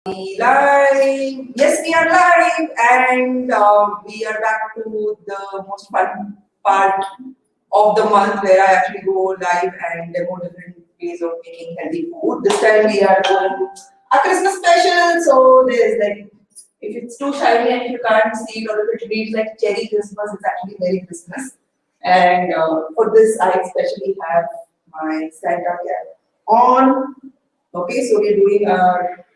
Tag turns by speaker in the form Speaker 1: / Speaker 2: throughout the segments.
Speaker 1: Live. Yes, we are live, and we are back to the most fun part of the month where I actually go live and demo different ways of making healthy food. This time we are doing a Christmas special, so there's like, if it's too shiny and you can't see it, or if it reads like Cherry Christmas, it's actually Merry Christmas. And for this, I especially have my Santa cap on. Okay, so we're doing our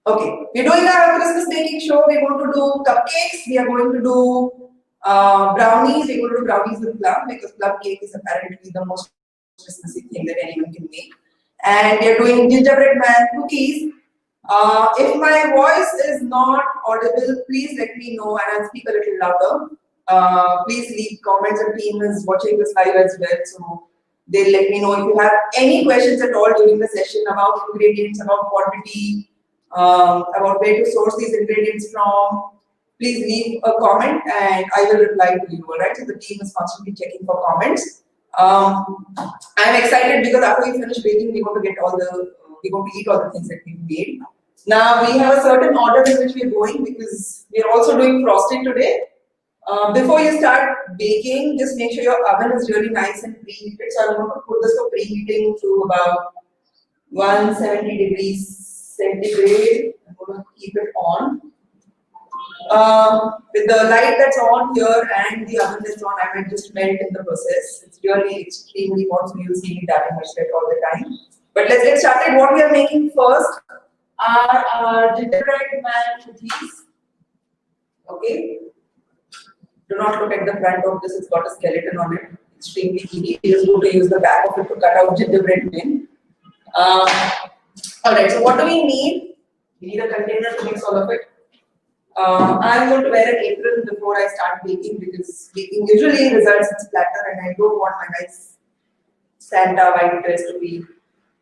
Speaker 1: we're doing our Christmas baking show. We're going to do cupcakes. We are going to do brownies. We're going to do brownies with plum because plum cake is apparently the most Christmassy thing that anyone can make. And we are doing gingerbread man cookies. If my voice is not audible, please let me know and I'll speak a little louder. Please leave comments. The team is watching this live as well, so they'll let me know if you have any questions at all during the session about ingredients, about quantity, about where to source these ingredients from. Please leave a comment and I will reply to you. Alright, so the team is constantly checking for comments. I'm excited because after we finish baking, we're going to eat all the things that we made. Now we have a certain order in which we're going because we're also doing frosting today. Before you start baking, just make sure your oven is really nice and preheated. So I'm going to put this for preheating to about 170 degrees centigrade. I'm going to keep it on. With the light that's on here and the oven that's on, I might just melt in the process. It's really extremely hot, so you'll see me dabbing my sweat all the time. But let's get started. What we are making first are our gingerbread man cookies. Okay. Do not look at the front of this, it's got a skeleton on it. Extremely easy. You just go to use the back of it to cut out gingerbread men. Alright, so what do we need? We need a container to mix all of it. I'm going to wear an apron before I start baking because baking usually results in splatter and I don't want my nice Santa white dress to be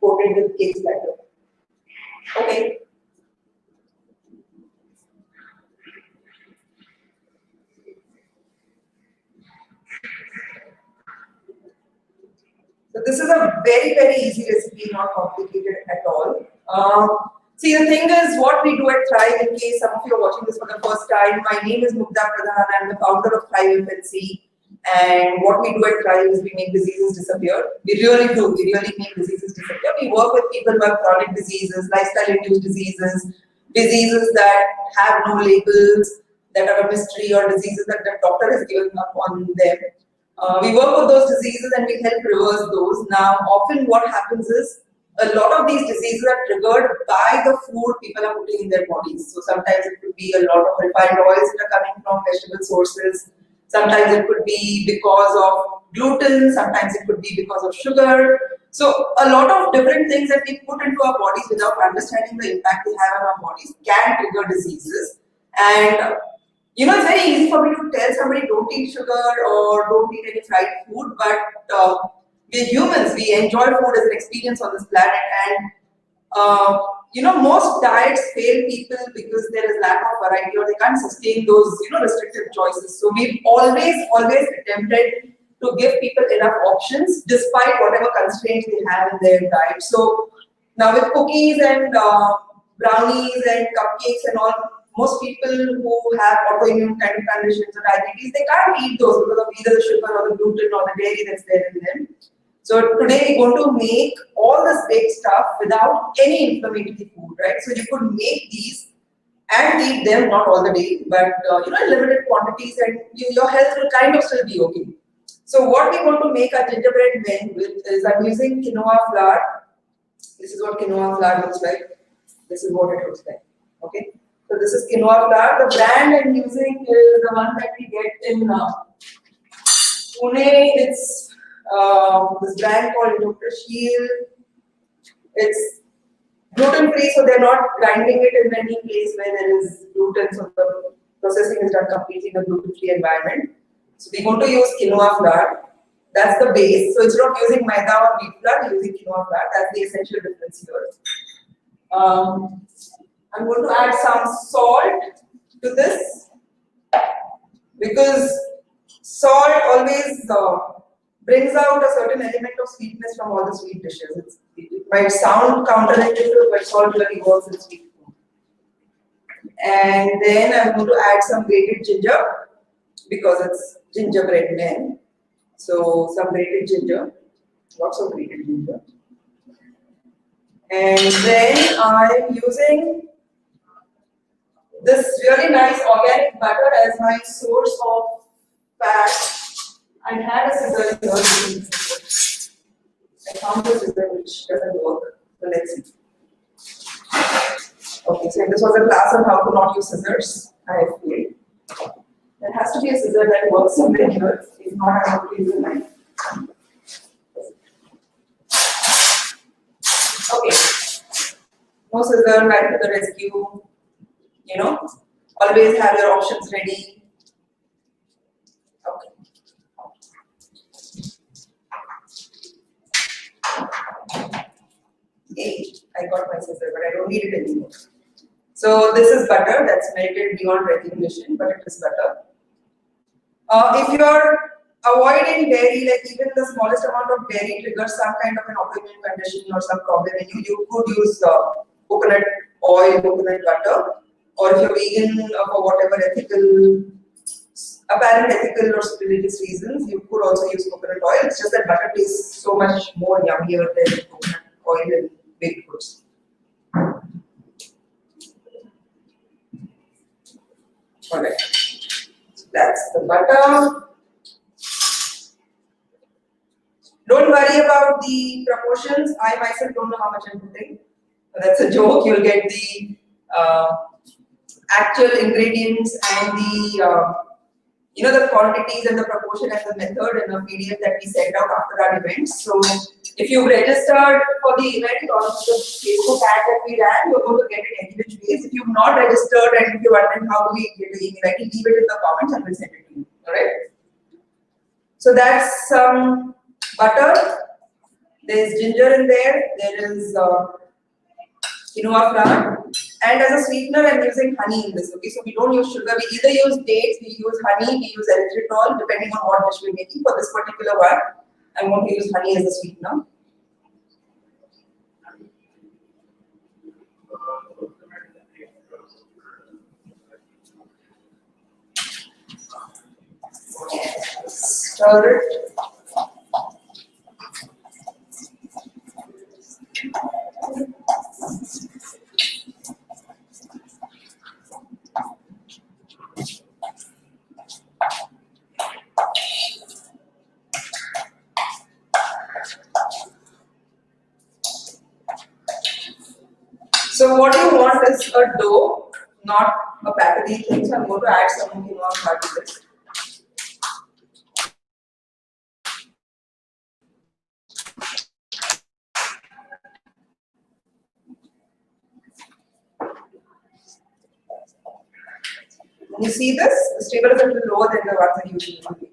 Speaker 1: coated with cake splatter. Okay. So this is a very, very easy recipe, not complicated at all. See, the thing is, what we do at Thrive, in case some of you are watching this for the first time, my name is 𝗵𝗸𝗲𝗀. I'm the founder of 𝗵𝗸𝗲𝗀. And what we do at Thrive is we make diseases disappear. We really do. We really make diseases disappear. We work with people who have chronic diseases, lifestyle-induced diseases, diseases that have no labels, that are a mystery, or diseases that the doctor has given up on them. We work with those diseases and we help reverse those. Now, often what happens is a lot of these diseases are triggered by the food people are putting in their bodies. So sometimes it could be a lot of refined oils that are coming from vegetable sources. Sometimes it could be because of gluten. Sometimes it could be because of sugar. So a lot of different things that we put into our bodies without understanding the impact they have on our bodies can trigger diseases. And you know, it's very easy for me to tell somebody don't eat sugar or don't eat any fried food, but we're humans, we enjoy food as an experience on this planet, and you know, most diets fail people because there is lack of variety or they can't sustain those, you know, restrictive choices. So we've always attempted to give people enough options despite whatever constraints they have in their diet. So now with cookies and brownies and cupcakes and all, most people who have autoimmune kind of conditions or diabetes, they can't eat those because of either the sugar or the gluten or the dairy that's there in them. So today we're going to make all this baked stuff without any inflammatory food, right? So you could make these and eat them, not all the day, but you know, in limited quantities, and your health will kind of still be okay. So what we want to make our gingerbread men with is I'm using quinoa flour. This is what quinoa flour looks like. This is what it looks like. Okay. So this is quinoa flour. The brand I'm using is the one that we get in Pune. It's this brand called 𝗵𝗸𝗲𝗀. It's gluten free, so they're not grinding it in any place where there is gluten. So the processing is done completely in a gluten free environment. So we're going to use quinoa flour. That's the base. So instead of using maida or wheat flour, we're using quinoa flour. That's the essential difference here. I'm going to add some salt to this because salt always brings out a certain element of sweetness from all the sweet dishes. It might sound counterintuitive, but salt really works in sweet food. And then I'm going to add some grated ginger because it's gingerbread men. So some grated ginger, lots of grated ginger. And then I'm using this really nice organic butter as my source of fat. I had a scissor here. I found a scissor which doesn't work. So let's see. Okay, so this was a class on how to not use scissors. I have failed. There has to be a scissor that works somewhere here. If not, I have to use a knife. Okay. No scissor, right to the rescue. You know, always have your options ready. Okay. Hey, I got my scissor, but I don't need it anymore. So this is butter that's melted beyond recognition, but it is butter. If you are avoiding dairy, like even the smallest amount of dairy triggers some kind of an autoimmune condition or some problem in you, you could use coconut oil, coconut butter. Or if you're vegan for whatever apparent ethical or religious reasons, you could also use coconut oil. It's just that butter tastes so much more yummier than coconut oil in baked goods. Alright, so that's the butter. Don't worry about the proportions. I myself don't know how much I'm putting. That's a joke. You'll get the actual ingredients and the the quantities and the proportion and the method in a PDF that we send out after our events. So if you've registered for the event on the Facebook ad that we ran, you're going to get it any which ways. If you've not registered and if you're wondering how do we get the email, I can leave it in the comments and we'll send it to you. Alright. So that's some butter. There's ginger in there. There is quinoa flour, and as a sweetener I'm using honey in this. Okay, so we don't use sugar, we either use dates, we use honey, we use erythritol, depending on what dish we're making. For this particular one, I'm going to use honey as a sweetener. Stir it. So what you want is a dough, not a patty thing. So I'm going to add some quinoa flour to this. You see this? The table is a little lower than the ones that usually do.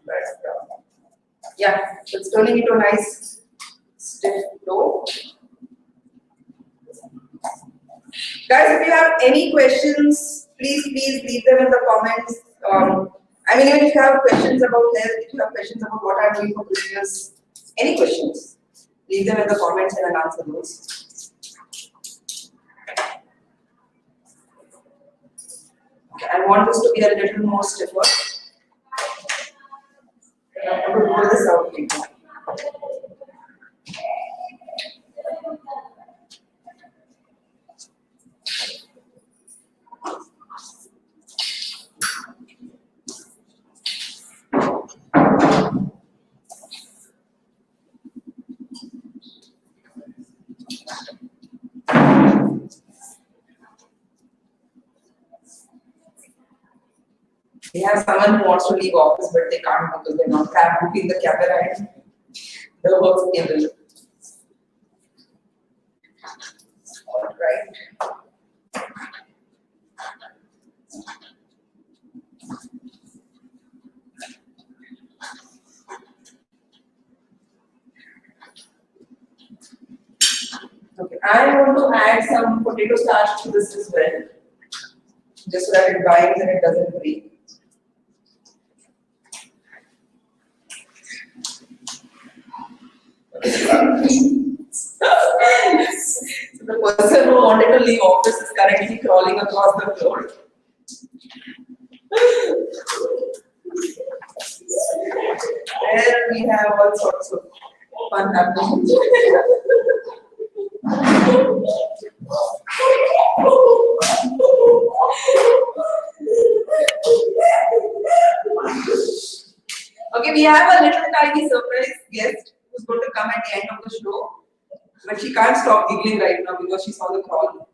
Speaker 1: But yeah, so it's turning into a nice stiff dough. Guys, if you have any questions, please leave them in the comments. I mean, even if you have questions about health, if you have questions about what I'm doing for Christmas, any questions, leave them in the comments and I'll answer those. Okay, I want this to be a little more stiffer. I'm going to roll this out later. We have someone who wants to leave office, but they can't because they're not trapped between the camera and the work table. All right. Okay, I want to add some potato starch to this as well, just so that it binds and it doesn't break. So the person who wanted to leave office is currently crawling across the floor. And we have all sorts of fun happening. Okay, we have a little tiny surprise guest who's going to come at the end of the show. But she can't stop giggling right now because she saw the crawl.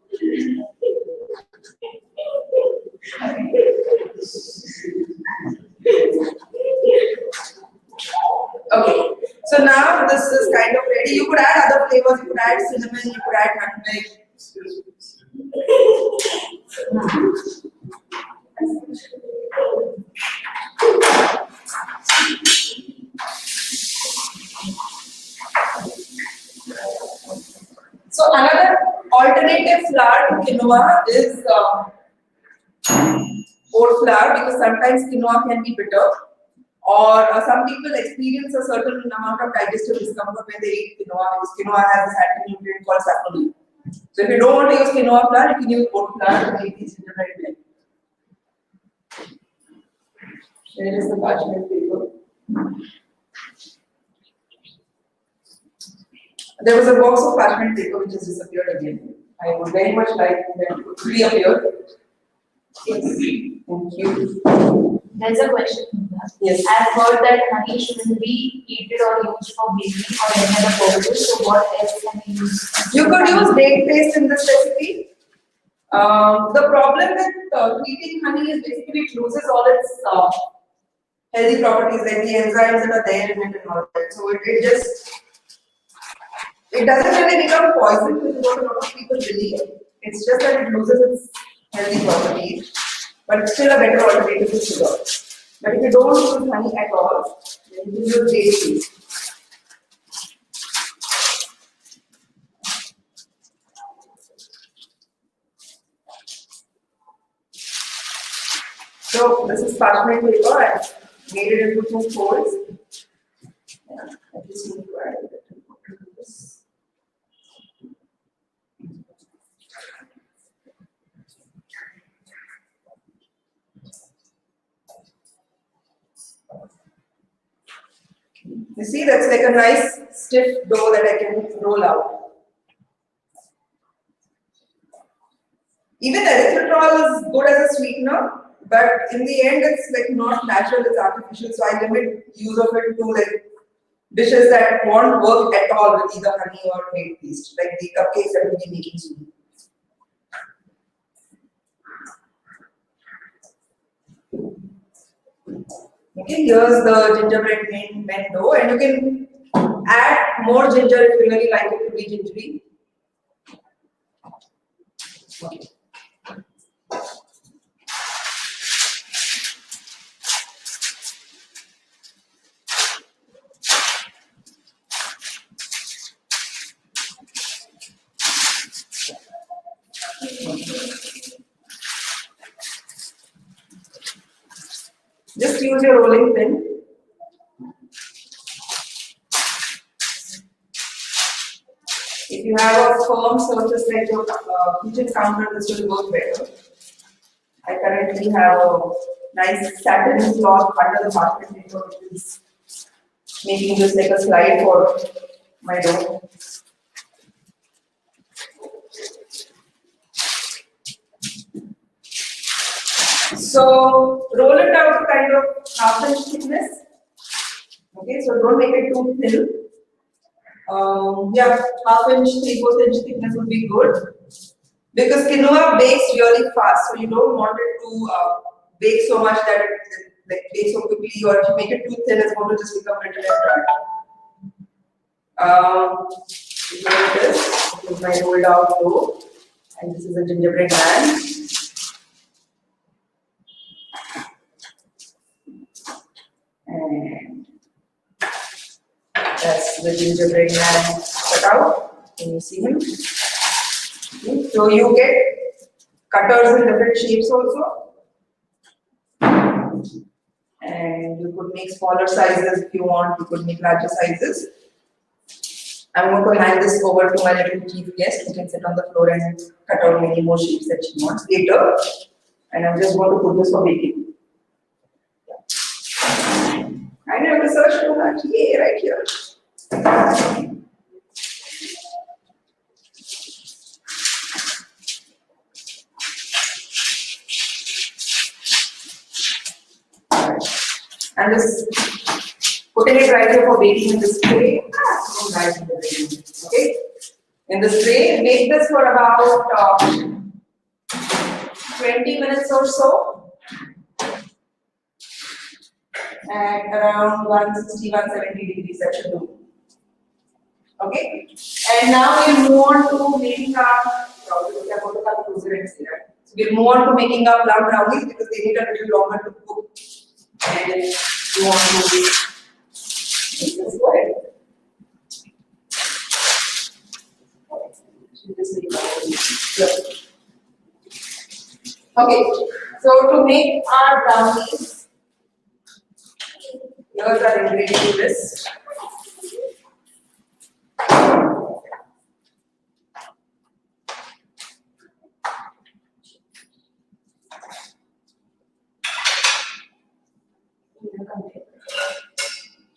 Speaker 1: Okay, so now this is kind of ready. You could add other flavors, you could add cinnamon, you could add nutmeg. So another alternative flour to quinoa is oat flour, because sometimes quinoa can be bitter, or some people experience a certain amount of digestive discomfort when they eat quinoa, because quinoa has this anti-nutrient called saponin. So if you don't want to use quinoa flour, you can use oat flour to make these gingerbread blend. Here is the parchment paper. There was a box of parchment paper which has disappeared again. I would very much like them to reappear. Yes. Thank you.
Speaker 2: There's a question.
Speaker 1: Yes.
Speaker 2: I've heard that honey shouldn't be heated or used for baking or any other purpose. So what else can we use?
Speaker 1: You could use date paste in this recipe. The problem with heating honey is basically it loses all its healthy properties, like the enzymes that are there in it and all that. So it doesn't really become poison, which is what a lot of people believe. It's just that it loses its healthy properties, but it's still a better alternative to sugar. But if you don't use honey at all, then you use date paste. So this is parchment paper. I made it into 2 folds. Yeah, I just need to add it to this. You see, that's like a nice stiff dough that I can roll out. Even erythritol is good as a sweetener, but in the end, it's like not natural; it's artificial. So I limit use of it to like dishes that won't work at all with either honey or date paste, like the cupcakes that we'll be making soon. Okay, here's the gingerbread men dough, and you can add more ginger if you really like it to be gingery. Just use your rolling pin. If you have a firm surface like your kitchen counter, this will work better. I currently have a nice satin cloth under the parchment paper, which is making this like a slide for my dough. So roll it out to kind of half-inch thickness. Okay, so don't make it too thin. Yeah, half-inch, 3/4 inch thickness would be good, because quinoa bakes really fast. So you don't want it to bake so much that it like bakes so quickly, or if you make it too thin, it's going to just become brittle and dry. Here it is. This is my rolled out dough, and this is a gingerbread man. And that's the gingerbread man cut out. Can you see him? Okay. So you get cutters in different shapes also. And you could make smaller sizes if you want, you could make larger sizes. I'm going to hand this over to my little chief guest who can sit on the floor and cut out many more shapes that she wants later. And I'm just going to put this for baking. I never searched for that. Yeah, right here. And this, putting it right here for baking in this tray. Okay. In this tray, make this for about 20 minutes or so. And around 160, 170 degrees, that should do. Okay. And now we'll move on to making our, so we'll move on to making our plum brownies because they need a little longer to cook. And you want to make this go ahead. Okay, so to make our brownies, here's our ingredient list.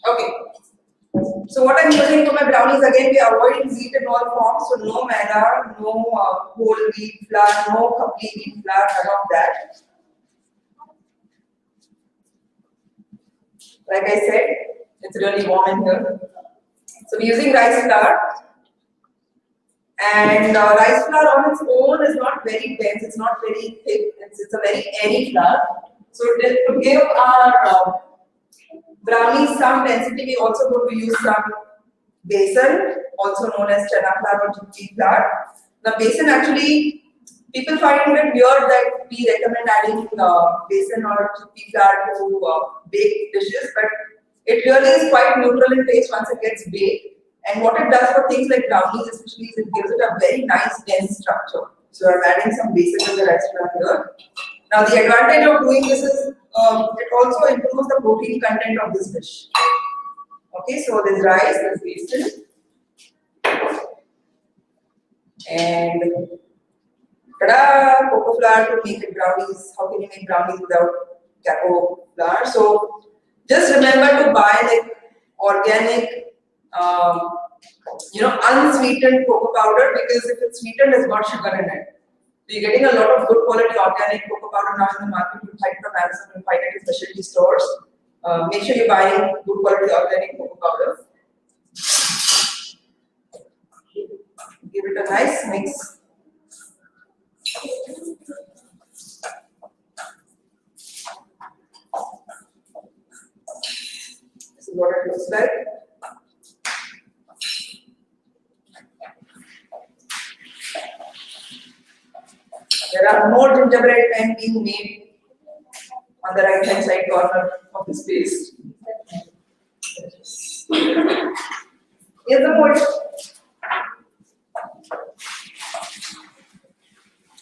Speaker 1: Okay. So what I'm using for my brownies, again we are avoiding wheat in all forms, so no maida, no whole wheat flour, no complete wheat flour, none of that. Like I said, it's really warm in here. So we're using rice flour. And rice flour on its own is not very dense, it's not very thick, it's a very airy flour. So to give our brownies some density, we also going to use some besan, also known as chana flour or chickpea flour. Now besan actually, people find it weird that we recommend adding besan or chickpea flour to baked dishes, but it really is quite neutral in taste once it gets baked. And what it does for things like brownies especially is it gives it a very nice dense structure. So I'm adding some besan in the rice flour here. Now the advantage of doing this is it also improves the protein content of this dish. Okay, so there's rice, there's besan, and tada, cocoa flour to make it brownies. How can you make brownies without cocoa flour? So just remember to buy like organic, unsweetened cocoa powder, because if it's sweetened, it's got sugar in it. So you're getting a lot of good quality organic cocoa powder now in the market. You find from Amazon, you find it in specialty stores. Make sure you're buying good quality organic cocoa powder. Give it a nice mix. This is what it looks like. There are more gingerbread men being made on the right hand side corner of this paste. Here's the mold.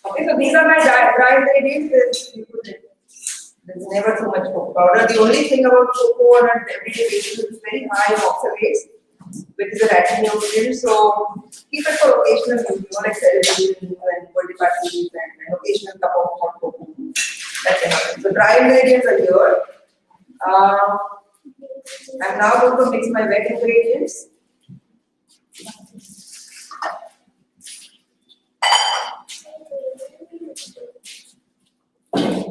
Speaker 1: Okay, so these are my dry ingredients. There's never too much cocoa powder. The only thing about cocoa on an everyday basis is it's very high in oxalates, which is a fatty nutrient. So keep it for occasional use, like celebration and birthday parties and an occasional cup of hot cocoa. That's enough. So dry ingredients are here. I'm now going to mix my wet ingredients.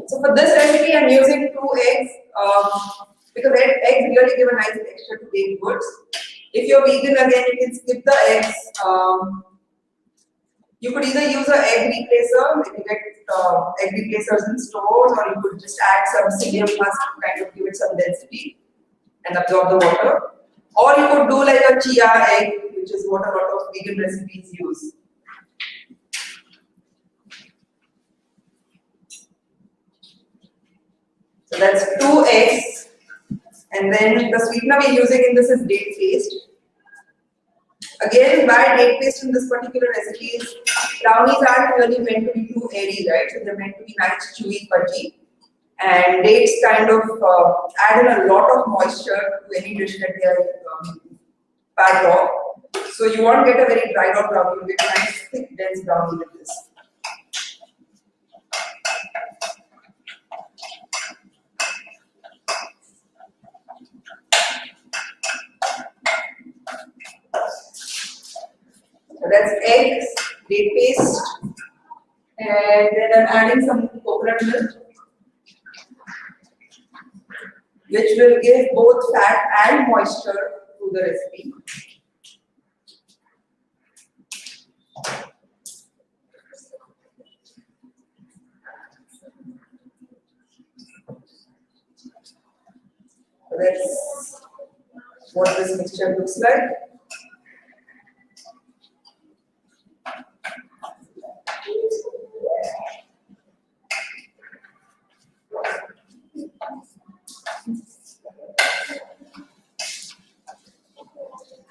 Speaker 1: So for this recipe, I'm using 2 eggs because eggs really give a nice texture to baked goods. If you're vegan, again, you can skip the eggs. You could either use an egg replacer, if you get egg replacers in stores, or you could just add some psyllium husk to kind of give it some density and absorb the water. Or you could do like a chia egg, which is what a lot of vegan recipes use. So that's 2 eggs, and then the sweetener we're using in this is date paste. Again, why date paste in this particular recipe is brownies aren't really meant to be too airy, right? So they're meant to be nice, chewy, fudgy, and dates kind of add in a lot of moisture to any dish that they are packed off. So you won't get a very dried out brownie, you get a nice thick dense brownie with this. So that's eggs, date paste, and then I'm adding some coconut milk, which will give both fat and moisture to the recipe. So that's what this mixture looks like.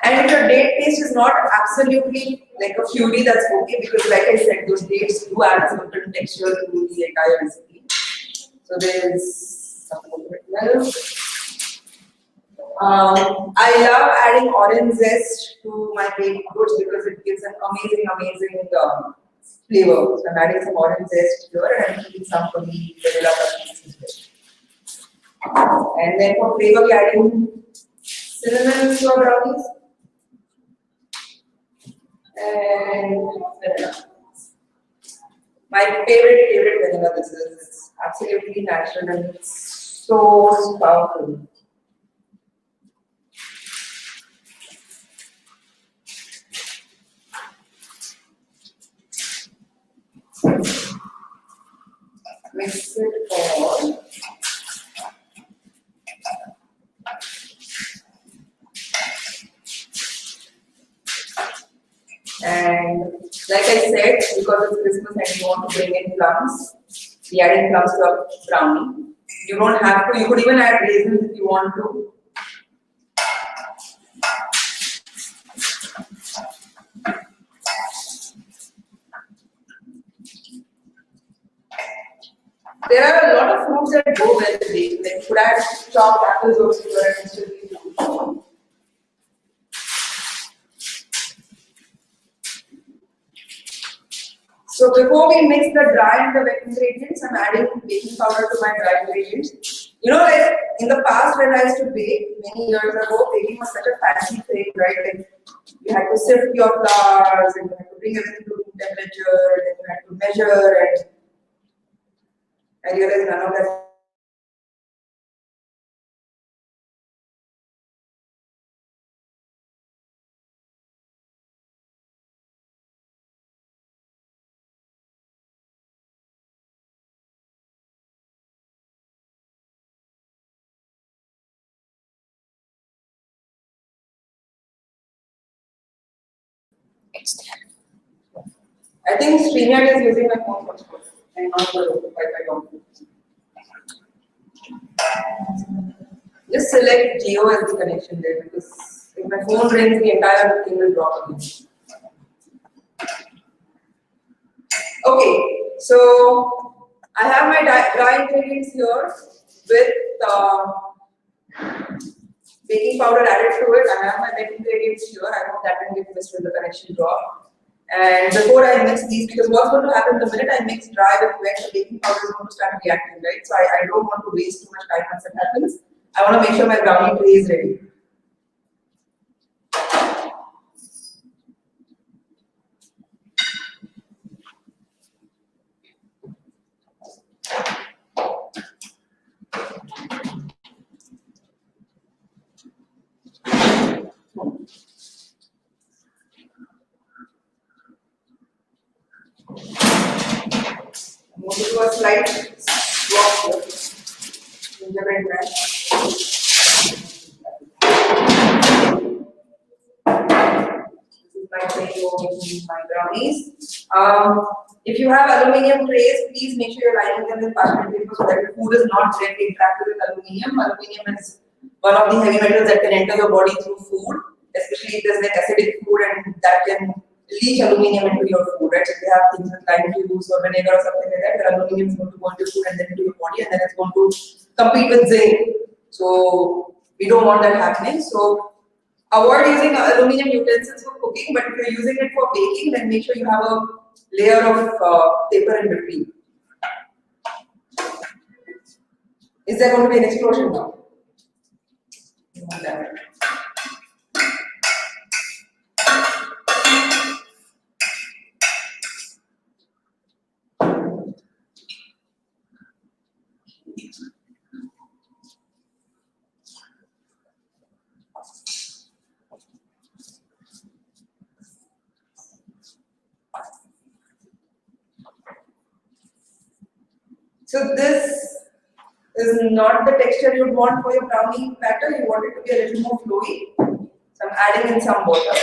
Speaker 1: And if your date paste is not absolutely like a puree, that's okay, because like I said, those dates do add a certain texture to the entire recipe. So there's some coconut milk. I love adding orange zest to my baked goods because it gives an amazing flavor. So I'm adding some orange zest here and I'm keeping some for the vanilla cookies as well. And then for flavor, we're adding cinnamon to our brownies. And vanilla. My favorite vanilla this is. It's absolutely natural and it's so powerful. Mix it all. And like I said, because it's Christmas and you want to bring in plums, we are adding plums to our brownie. You don't have to, you could even add raisins if you want to. There are a lot of fruits that go well with it. Like you could add chopped apples also here and still be good. So before we mix the dry and the wet ingredients, I'm adding baking powder to my dry ingredients. You know, like in the past when I used to bake many years ago, baking was such a fancy thing, right? Like you had to sift your flours and you had to bring everything to room temperature and you had to measure, and I realized none of that.
Speaker 2: It's there.
Speaker 1: I think 𝗃𝗏𝗃 is using my phone for and not the Wi-Fi computer. Just select Geo as the connection there because if my phone rings, the entire thing will drop again. Okay, so I have my dry ingredients here with baking powder added to it. I have my wet ingredients here. I hope that didn't get mixed with the connection drop. And before I mix these, because what's going to happen the minute I mix dry with wet, the baking powder is going to start reacting, right? So I don't want to waste too much time once it happens. I want to make sure my brownie tray is ready. Move it to a slight swap here. Gingerbread man. This is my tray for making my brownies. If you have aluminium trays, please make sure you're lining them with parchment paper so that the food is not directly interacted with aluminium. Aluminium is one of the heavy metals that can enter your body through food, especially if there's like acidic food and that can leach aluminium into your food, right? So if you have things with lime juice or vinegar or something like that, where aluminium is going to go into your food and then into your body, and then it's going to compete with zinc. So we don't want that happening. So Avoid using aluminum utensils for cooking, but if you're using it for baking, then make sure you have a layer of paper in between. Is there going to be an explosion now? No. So this is not the texture you'd want for your brownie batter. You want it to be a little more flowy. So I'm adding in some water.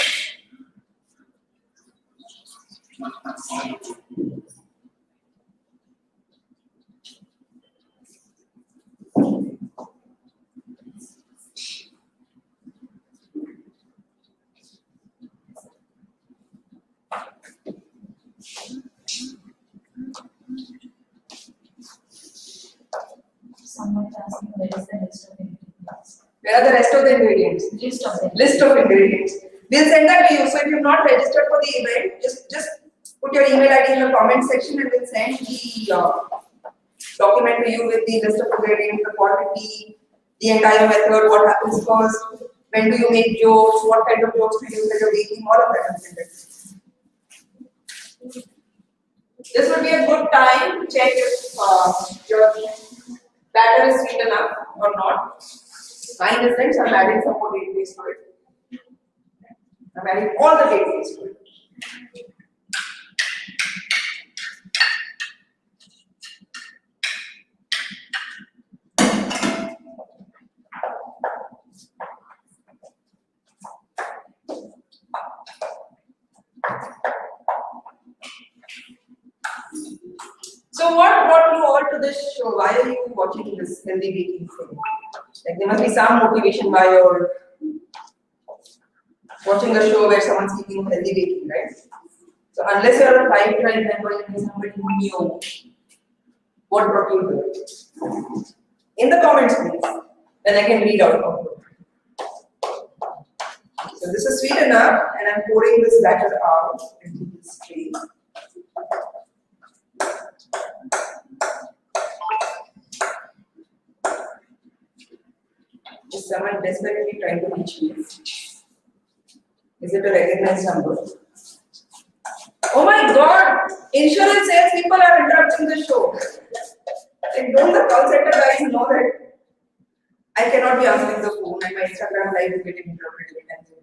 Speaker 2: Someone asking where is the list of ingredients?
Speaker 1: Where are the rest of the ingredients?
Speaker 2: List of them.
Speaker 1: List of ingredients. We'll send that to you. So if you've not registered for the event, just put your email ID in the comment section and we'll send the document to you with the list of ingredients, the quantity, the entire method, what happens first, when do you make jokes, what kind of jokes to use when you're baking, all of that. This would be a good time to check if your batter is sweet enough or not. Mine isn't, so I'm adding some more date base to it. I'm adding all the date base to it. So what brought you all to this show? Why are you watching this healthy baking thing? Like there must be some motivation why you're watching a show where someone's speaking of healthy baking, right? So unless you're a 5-12 member, you need somebody who knew what brought you to it. In the comments, please. Then I can read out of it. So this is sweet enough, and I'm pouring this batter out into this tray. Is someone desperately trying to reach me? Is it a recognized number? Oh my God! Insurance sales people are interrupting the show. Like, don't the call center guys know that I cannot be answering the phone and my Instagram live is getting interrupted anytime soon?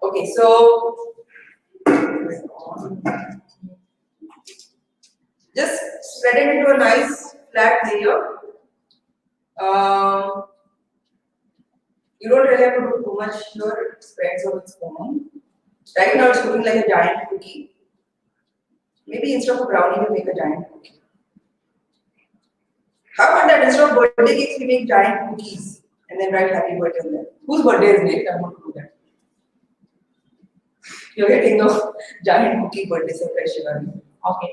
Speaker 1: Okay, so just spread it into a nice flat layer. You don't really have to do too much here, it spreads on its own. Right now it's looking like a giant cookie. Maybe instead of a brownie, we make a giant cookie. How about that? Instead of birthday cakes, we make giant cookies and then write happy birthday on them. Whose birthday is next? I want to do that. You're getting a giant cookie birthday surprise, Shivani.
Speaker 2: Okay.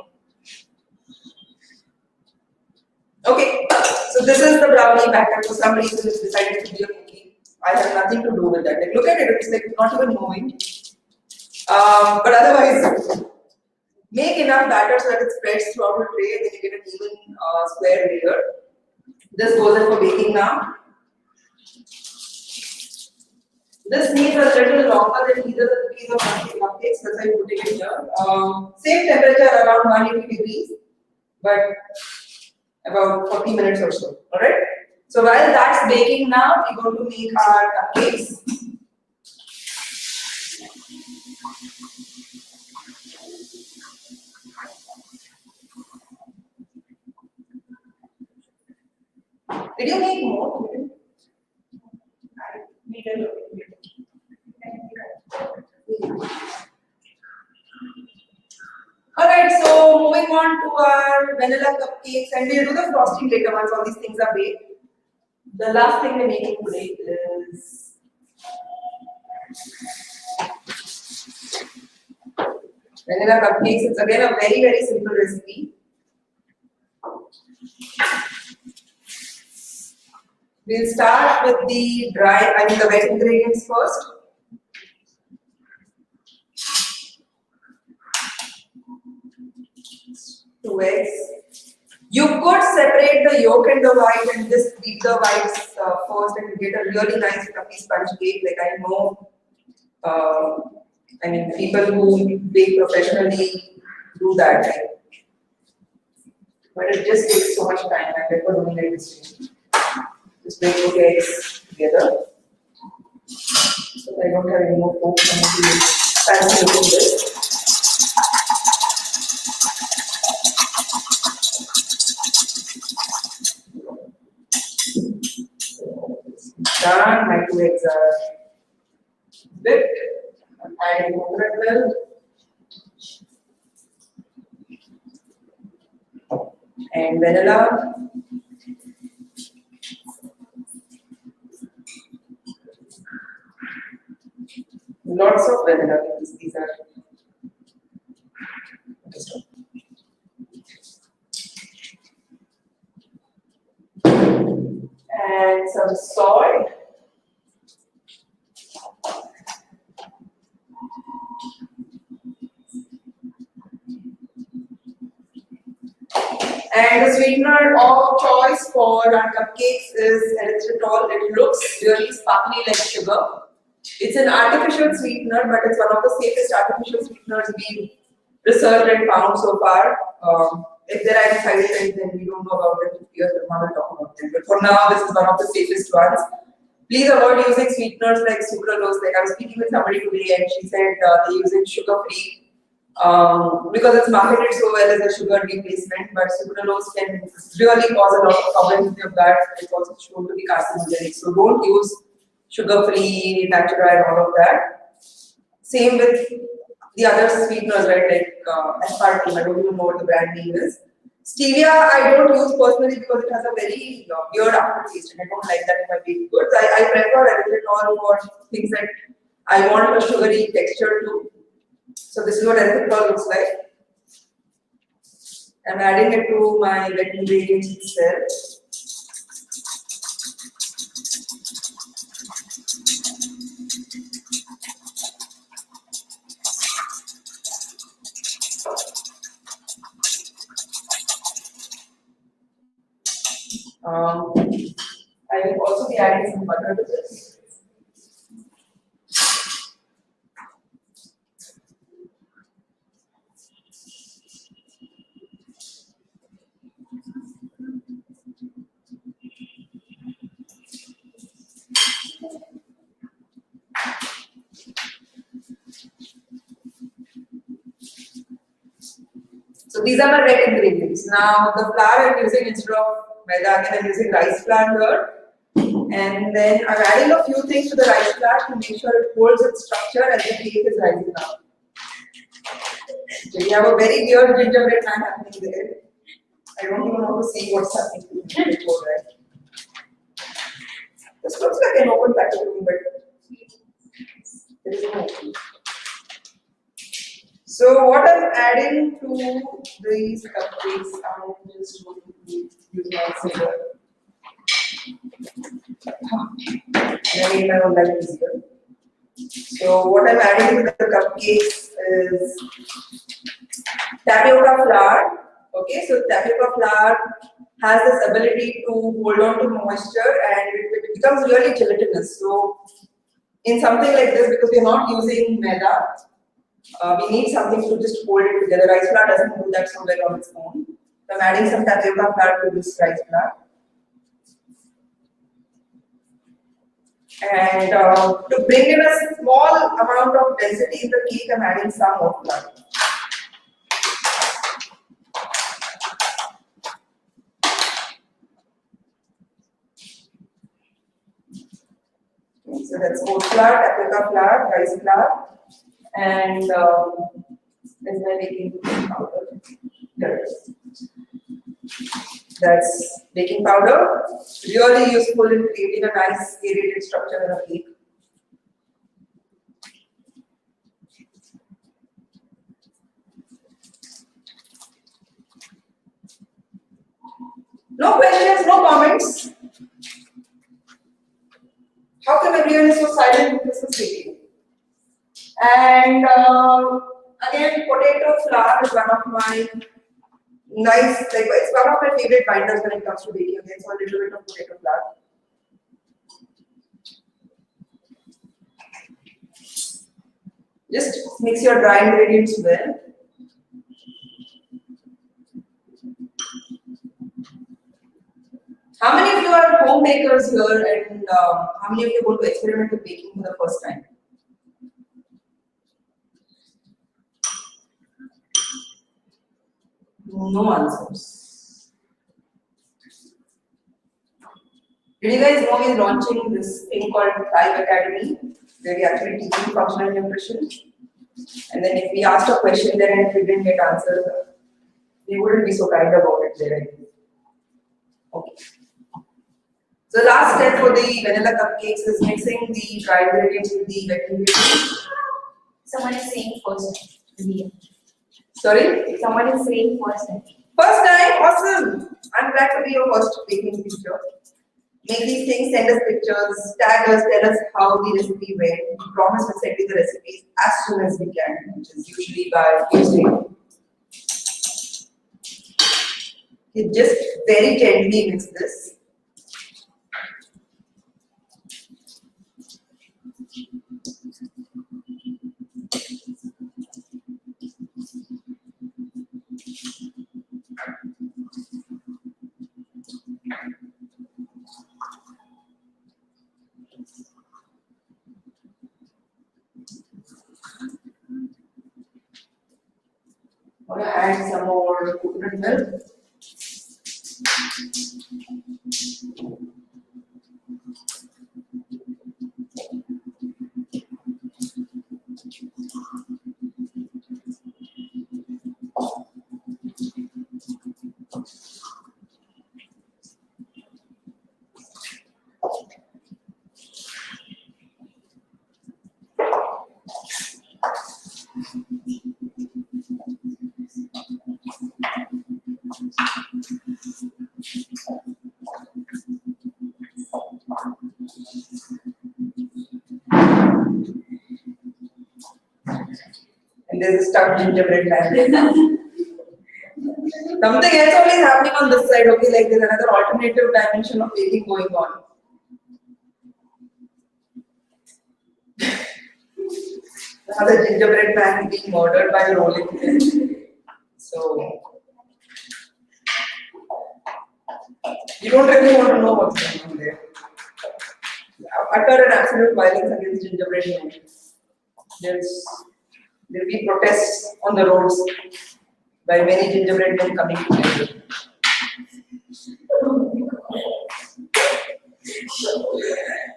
Speaker 1: Okay, so this is the brownie batter. For some reason, it's decided to be a cookie. I have nothing to do with that. Like, look at it, it's like not even moving. But otherwise, make enough batter so that it spreads throughout the tray and then you get an even square layer. This goes in for baking now. This needs a little longer than either the cookies or cupcakes, that's why I'm putting it here. Same temperature around 180 degrees, but about 40 minutes or so. Alright? So while that's baking now, we're going to make our cupcakes. Did you make more? I made a little bit. Alright, so moving on to our vanilla cupcakes, and we'll do the frosting later once all these things are baked. The last thing we're making today is vanilla cupcakes. It's again a very, very simple recipe. We'll start with the the wet ingredients first. 2 eggs. You could separate the yolk and the white and just beat the whites first and get a really nice fluffy sponge cake. Like I know, people who bake professionally do that. But it just takes so much time. I prefer doing it this way. Just break 2 eggs together. So I don't have any more coke. I'm going to fancy looking this. Done. My 2 eggs are whipped. I'm adding coconut milk and vanilla. Lots of vanilla because these are and some salt. And the sweetener of choice for our cupcakes is erythritol. It looks really sparkly like sugar. It's an artificial sweetener, but it's one of the safest artificial sweeteners we've researched and found so far. If there are any side effects, then we don't know about them. 2 years, we're not going to talk about them. But for now, this is one of the safest ones. Please avoid using sweeteners like sucralose. Like I was speaking with somebody today, and she said they're using sugar-free because it's marketed so well as a sugar replacement. But sucralose can really cause a lot of problems with your gut. It's also shown to be carcinogenic. So don't use sugar-free, natural, and all of that. Same with the other sweeteners, right? Like aspartame. I don't even know what the brand name is. Stevia, I don't use personally because it has a very weird aftertaste, and I don't like that in my baked goods. I prefer erythritol for things that I want a sugary texture to. So this is what erythritol looks like. I'm adding it to my wet ingredients itself. I will also be adding some butter to this. So these are my wet ingredients. Now the flour I'm using instead of maida, again I'm using rice flour here. And then I'm adding a few things to the rice flour to make sure it holds its structure as the cake is rising up. So we have a very weird gingerbread man happening there. I don't even want to see what's happening to the before that. This looks like an open packet to me, but there is no open. So what I'm adding to these cupcakes, I'm just going to use my finger. I made my own life easier. So what I'm adding to the cupcakes is tapioca flour. Okay, so tapioca flour has this ability to hold on to moisture and it becomes really gelatinous. So in something like this, because we're not using maida, we need something to just hold it together. Rice flour doesn't do that so well on its own. So I'm adding some tapioca flour to this rice flour. And to bring in a small amount of density in the cake, I'm adding some more flour. Okay, so that's oat flour, tapioca flour, rice flour, and there's my baking powder. There it is. That's baking powder, really useful in creating a nice aerated structure in a cake. No questions, no comments. How come everyone is so silent in Christmas baking? And again, potato flour is one of my it's one of my favorite binders when it comes to baking. Again, so a little bit of potato flour. Just mix your dry ingredients well. How many of you are homemakers here, and how many of you are going to experiment with baking for the first time? No answers. Did you guys know we're launching this thing called 𝗖𝗸𝗲𝗀𝗃, where we actually teaching functional nutrition? And then if we asked a question there and if we didn't get answers, we wouldn't be so kind about it there. Okay. So last step for the vanilla cupcakes is mixing the dry ingredients with the wet ingredients.
Speaker 2: Someone is saying first.
Speaker 1: Sorry?
Speaker 2: Someone is saying first.
Speaker 1: First time, awesome! I'm glad to be your first baking teacher. Make these things, send us pictures, tag us, tell us how the recipe went. We promise to send you the recipes as soon as we can, which is usually by Tuesday. You just very gently mix this. I'm going to add some more coconut milk. And there's a stuck gingerbread man. Something else only is happening on this side, okay, like there's another alternative dimension of baking going on. Another gingerbread man is being murdered by the rolling pin. So, you don't really want to know what's going on there. Utter and absolute violence against gingerbread men. There will be protests on the roads by many gingerbread men coming together.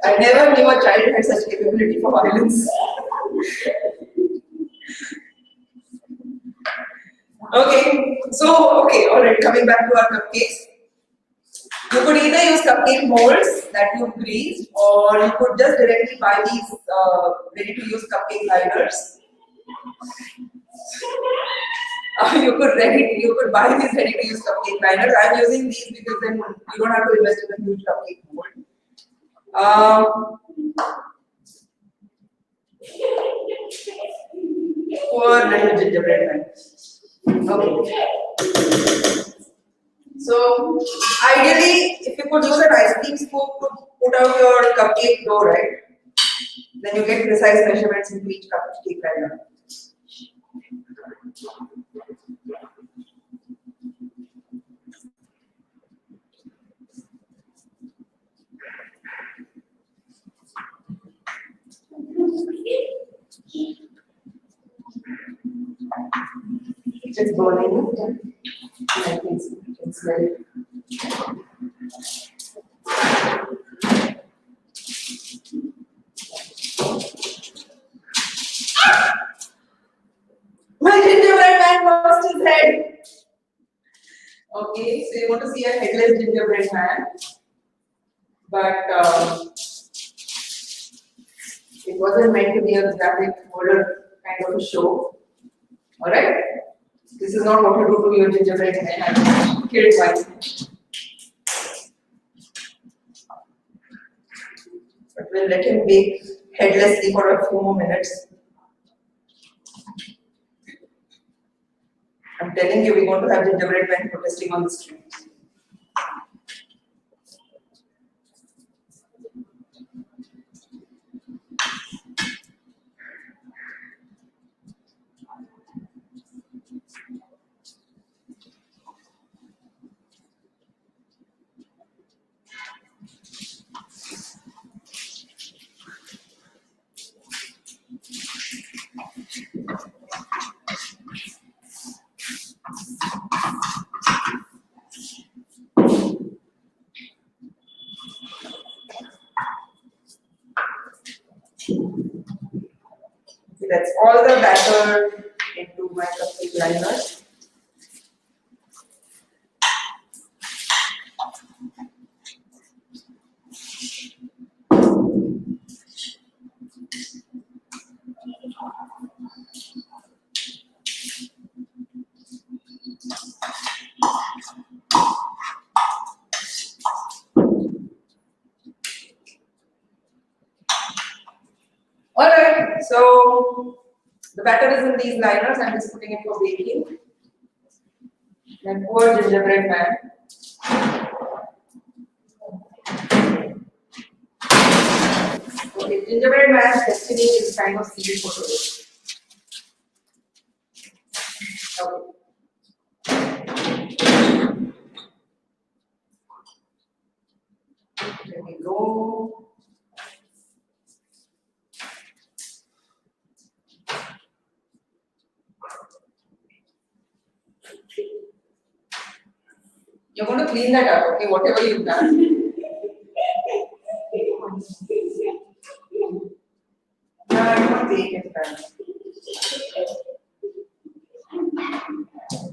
Speaker 1: I never knew a child had such capability for violence. Okay, alright, coming back to our cupcakes. You could either use cupcake molds that you've greased, or you could just directly buy these ready-to-use cupcake liners. You could buy these ready-to-use cupcake liners. I'm using these because then you don't have to invest in a huge cupcake mold. Poor little gingerbread man. Okay. So, ideally, if you could use an ice cream scoop to put out your cupcake dough, right? Then you get precise measurements into each cupcake liner. It's burning. I can smell it. My gingerbread man lost his head. Okay, so you want to see a headless gingerbread man, but it wasn't meant to be a graphic horror kind of a show. Alright? This is not what you do to your gingerbread man. I killed myself. we'll let him bake headlessly for a few more minutes. I'm telling you, we're going to have gingerbread men protesting on the streets. Okay, that's all the batter into my cupcake liners. Alright, so the batter is in these liners. I'm just putting it for baking. And poor gingerbread man. Okay, gingerbread man's destiny is kind of sealed for today. Okay. There we go. You're going to clean that up, okay? Whatever you've done. I'm not taking it back.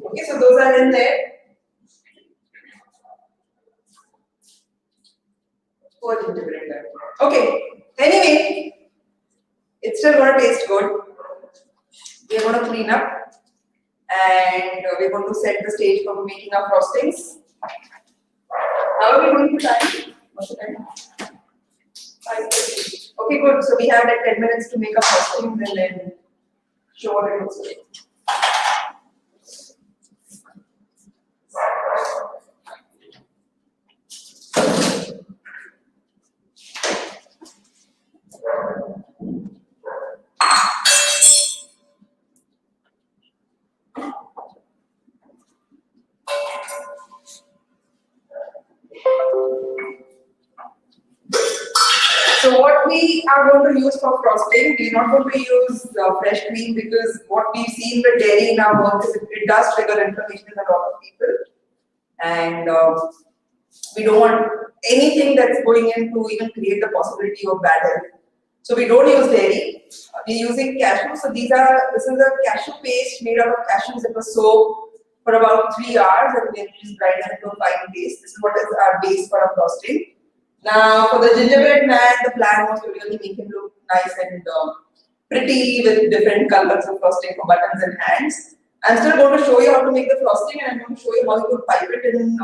Speaker 1: Okay, so those are in there. Poor gingerbread man. Okay, anyway, it's still going to taste good. We're going to clean up and we're going to set the stage for making our frostings. How are we going to time? What's the time? 5:30. Okay, good. So we have like 10 minutes to make our frostings and then show what it looks like. So what we are going to use for frosting, we are not going to use fresh cream because what we've seen with dairy in our work is it does trigger inflammation in a lot of people, and we don't want anything that's going in to even create the possibility of bad health. So we don't use dairy. We're using cashew. So this is a cashew paste made out of cashews that was soaked for about 3 hours and then we just grind it into a fine paste. This is what is our base for our frosting. Now, for the gingerbread man, the plan was to really make him look nice and pretty with different colors of frosting for buttons and hands. I'm still going to show you how to make the frosting and I'm going to show you how you could pipe it in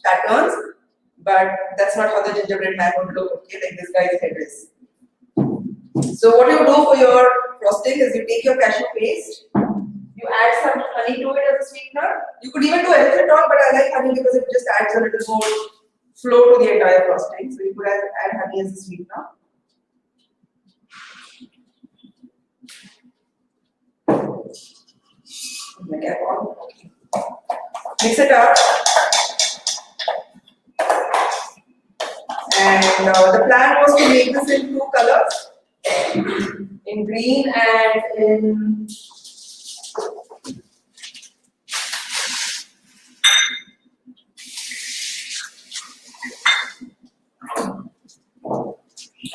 Speaker 1: patterns. But that's not how the gingerbread man would look, okay, like this guy's head is. So what you do for your frosting is you take your cashew paste, you add some honey to it as a sweetener. You could even do erythritol, but I like honey because it just adds a little more flow to the entire frosting. So you could add honey as a sweetener. Mix it up. And the plan was to make this in 2 colors, in green and in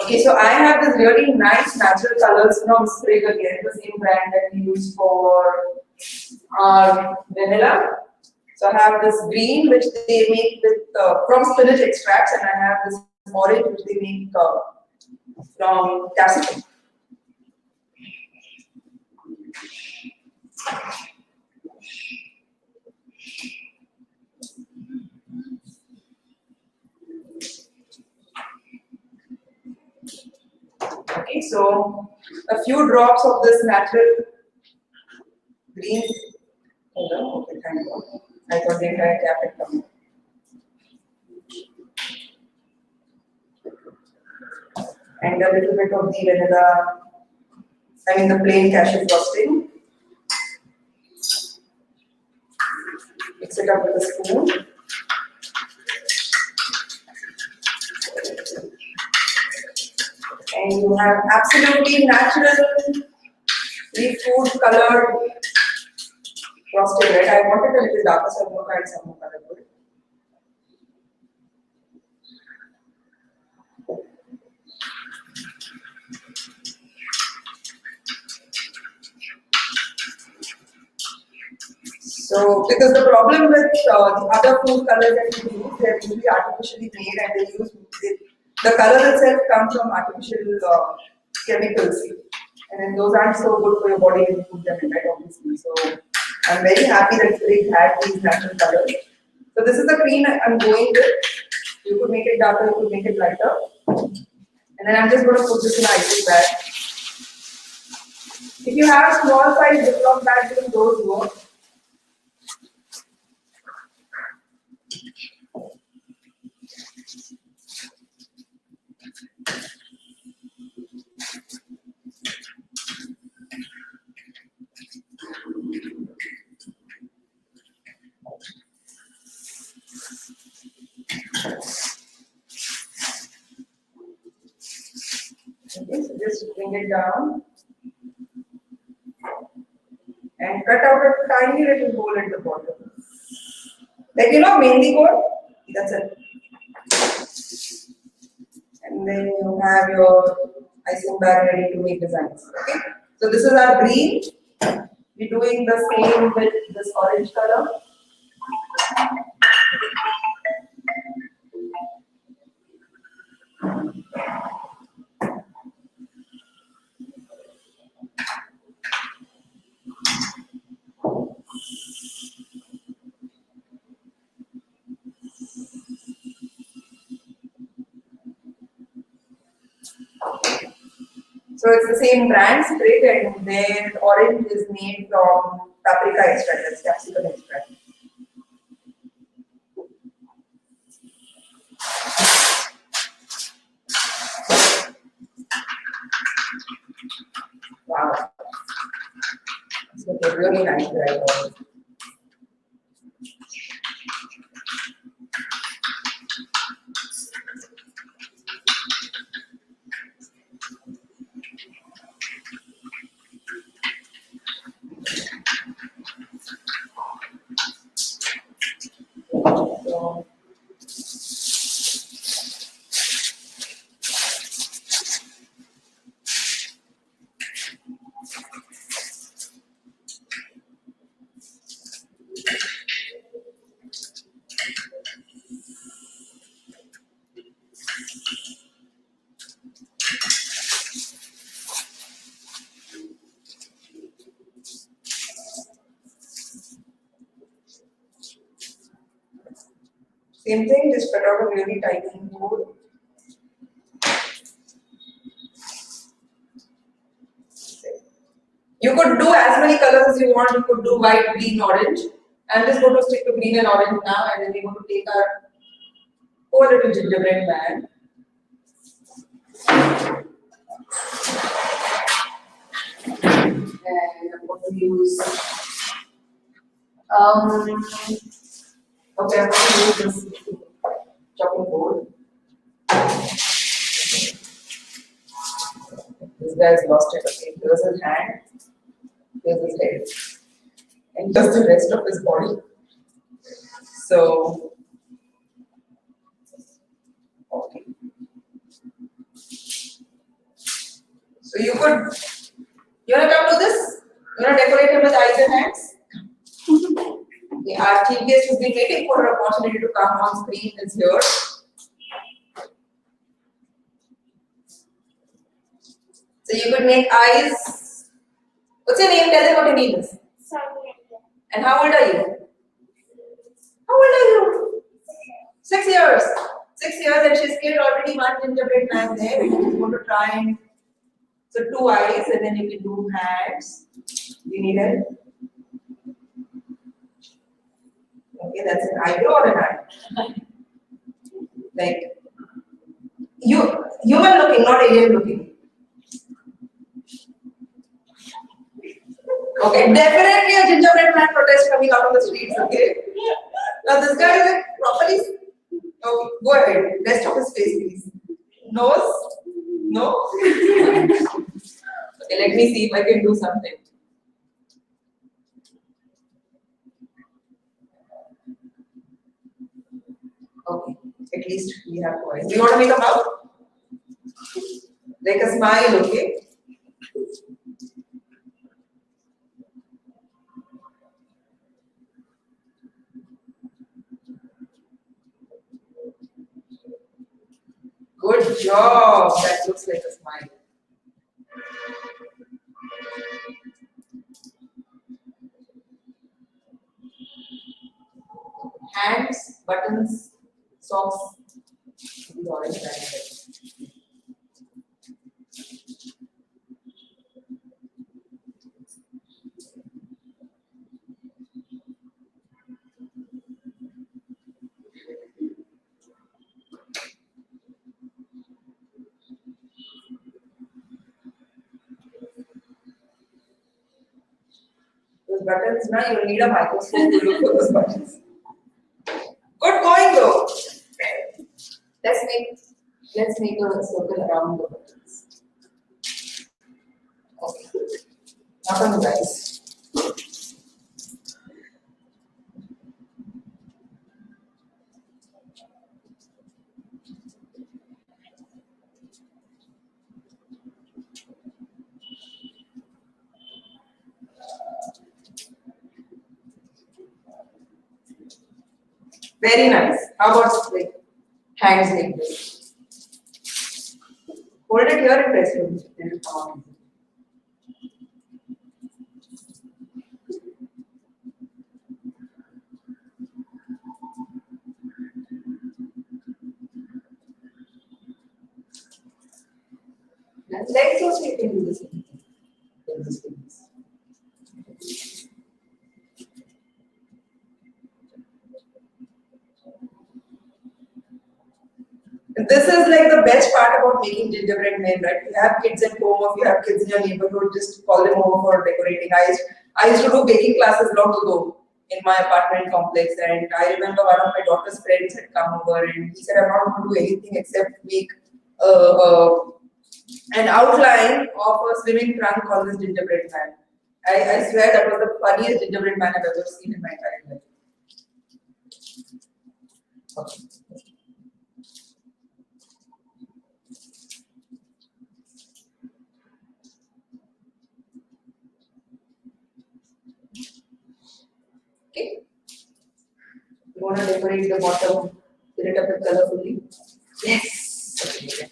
Speaker 1: okay, so I have this really nice natural colors from Sprig again, the same brand that we use for our vanilla. So I have this green which they make with from spinach extracts, and I have this orange which they make from capsicum. Okay, so a few drops of this natural green. Hold on, okay, thank God. I thought the entire cap had come. And a little bit of the vanilla, the plain cashew frosting. Mix it up with a spoon. And you have absolutely natural, food colored frosting, right? I wanted a little darker, so I'm going to add some more color to it. So, because the problem with the other food colors that we use, they are usually artificially made, and they use the color itself comes from artificial chemicals, and then those aren't so good for your body when you put them in, right? Obviously. So, I'm very happy that Frig had these natural colors. So, this is the green I'm going with. You could make it darker, you could make it lighter, and then I'm just going to put this in an icing bag. If you have a small size Ziploc bags, then those work. Okay, so just bring it down and cut out a tiny little hole at the bottom. Like mehndi cord, that's it. And then you have your icing bag ready to make designs. Okay, so this is our green. We're doing the same with this orange color. So it's the same brand, Sprig, and their orange is made from paprika extract, that's capsicum extract. Wow. It's looking really nice right now. So, same thing, just cut out a really tiny hole. You could do as many colors as you want. You could do white, green, orange. I'm just going to stick to green and orange now, and then we're going to take our whole little gingerbread man. And I'm going to use okay, I'm going to use this chopping board. This guy's lost it. Okay, here's his hand, here's his head, and just the rest of his body. So, okay. So you wanna come to this? You wanna decorate him with eyes and hands? Okay, our chief guest who's been waiting for her opportunity to come on screen is here. So you could make eyes. What's your name? Tell them what your name is. And how old are you? How old are you? 6 years. 6 years, and she's killed already one gingerbread man there. She's going to try and So 2 eyes, and then you can do hands. You need help? Okay, that's an eyebrow or an eye? Like human looking, not alien looking. Okay, definitely a gingerbread man protest coming out on the streets. Okay. Now this guy is like properly. Okay, go ahead. Rest of his face, please. Nose? No? Okay, let me see if I can do something. Okay, at least we have voice. Do you want to make a mouth? Like a smile, okay? Good job. That looks like a smile. Hands, buttons, socks. These orange lines. Those buttons, now you need a microscope to look for those buttons. Good going though. Let's make a circle around the buttons. Okay. Not on the eyes. Very nice. How about like hands like this? Hold it here and press it. Then it'll come out. Legs also you can do the same thing. This is like the best part about making gingerbread men, right? You have kids at home, or if you have kids in your neighborhood, just call them over for decorating. I used to do baking classes long ago in my apartment complex, and I remember one of my daughter's friends had come over and he said, I'm not going to do anything except make an outline of a swimming trunk on this gingerbread man. I swear that was the funniest gingerbread man I've ever seen in my entire life. Okay. Okay. You want to decorate the bottom, fill it up with colorfully? Yes. Okay.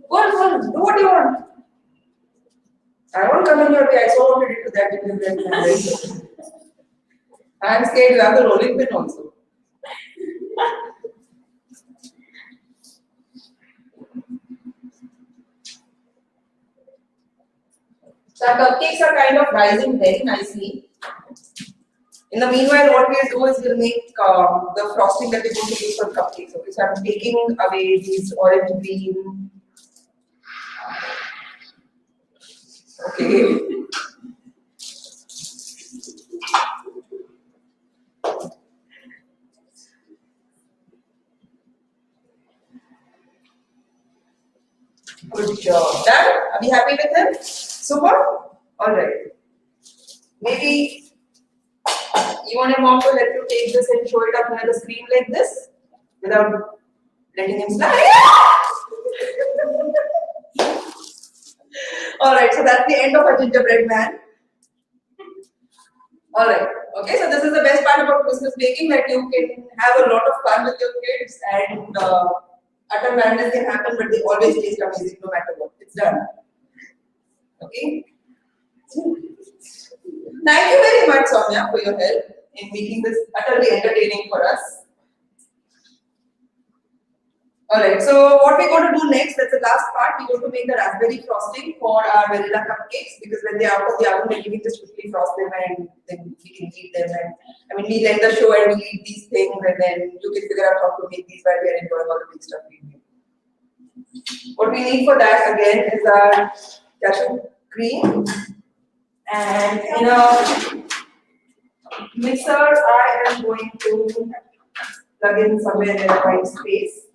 Speaker 1: Go, do what you want. I won't come in your way. I so wanted it to that gingerbread. I'm scared you have the rolling pin also. So our cupcakes are kind of rising very nicely. In the meanwhile, what we'll do is we'll make the frosting that we're going to use for cupcakes. Okay, so I'm taking away these orange green. Okay. Good job. Done? Are we happy with him? Super? Alright. Maybe you want your mom to help you take this and show it up near the screen like this without letting him slide. Alright, so that's the end of our gingerbread man. Alright, okay, so this is the best part about Christmas baking, that you can have a lot of fun with your kids and utter madness can happen, but they always taste amazing no matter what. It's done. Okay. Thank you very much, Soumya, for your help in making this utterly entertaining for us. Alright, so what we're going to do next, that's the last part, we're going to make the raspberry frosting for our vanilla cupcakes, because when they're out of the oven, we can just quickly frost them and then we can eat them. And I mean, we'll end the show and we'll eat these things, and then you can figure out how to make these while we're enjoying all the big stuff we do. What we need for that again is our cashew cream, and in a mixer I am going to plug in somewhere in a white space.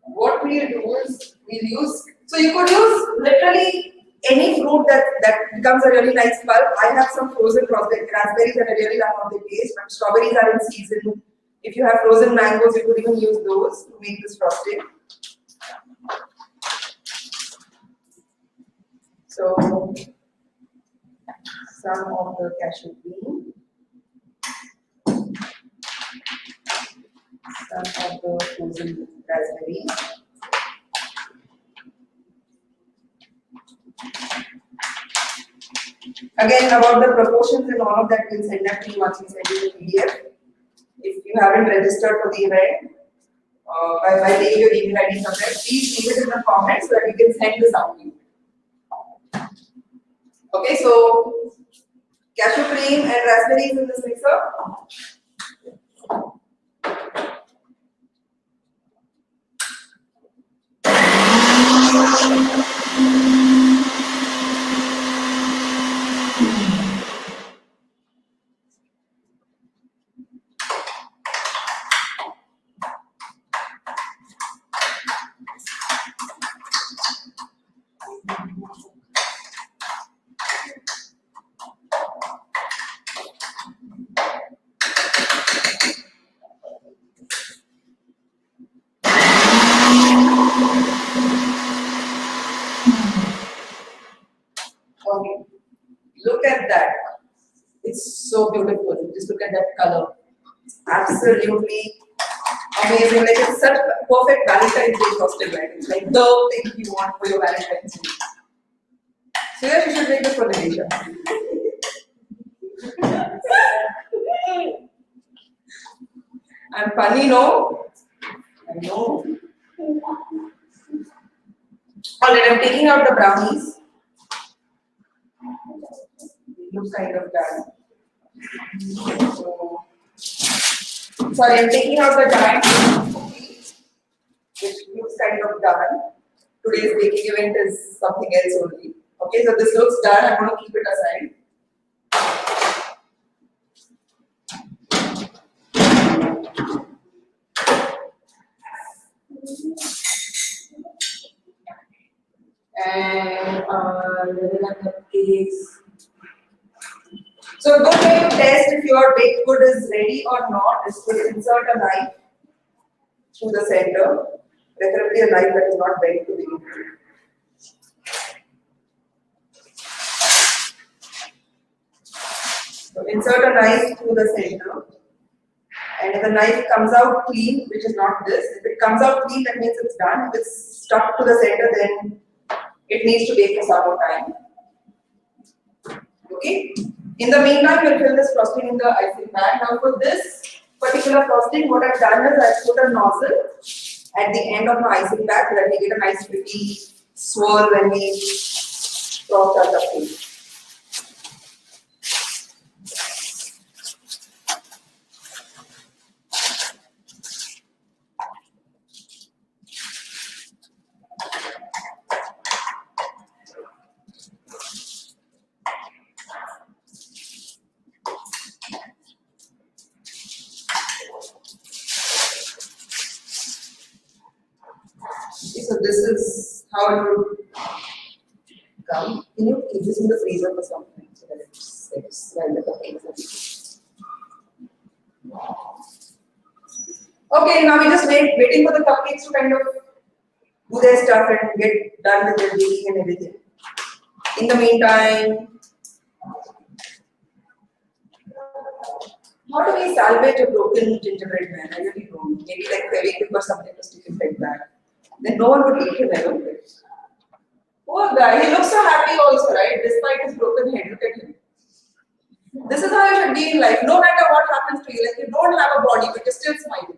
Speaker 1: What we'll do is we'll use, so you could use literally any fruit that becomes a really nice pulp. I have some frozen raspberries and I really love how they taste, but strawberries are in season. If you have frozen mangoes, you could even use those to make this frosting. So some of the cashew cream, some of the frozen raspberries. Again, about the proportions and all of that, we'll send that to you once we send you the PDF. If you haven't registered for the event, by taking your email ID somewhere, please leave it in the comments so that we can send this out to you. Okay, so cashew cream and raspberries in this mixer. Okay, look at that. It's so beautiful. Just look at that color. It's absolutely amazing. Like, it's such a perfect Valentine's Day frosting, right? It's like the thing you want for your Valentine's Day. So yes, you should make this for Nisha. I'm funny, no? I know. Alright, I'm taking out the brownies. Looks kind of done. So, sorry, I'm taking out the giant cookie, which looks kind of done. Today's baking event is something else only. Okay, so this looks done. I'm going to keep it aside. And vanilla cupcakes. So a good way to test if your baked good is ready or not is to insert a knife through the center, preferably a knife that is not bent to begin with. So insert a knife through the center, and if the knife comes out clean, which is not this, if it comes out clean, that means it's done. If it's stuck to the center, then it needs to bake for some more time. Okay. In the meantime, we'll fill this frosting in the icing bag. Now for this particular frosting, what I've done is I've put a nozzle at the end of my icing bag so that we get a nice pretty swirl when we frost our cupcake. So this is how it would come. Can you keep this in the freezer for some time so that it's while the cupcakes are. Okay, now we're just waiting for the cupcakes to kind of do their stuff and get done with their baking and everything. In the meantime, how do we salvage a broken gingerbread man? I really don't know. Maybe like 𝗃𝗃𝗃 or something to stick him like that. Then no one would eat him ever. Poor guy, he looks so happy also, right? Despite his broken head, look at him. This is how you should be in life. No matter what happens to you, like you don't have a body, but you're still smiling.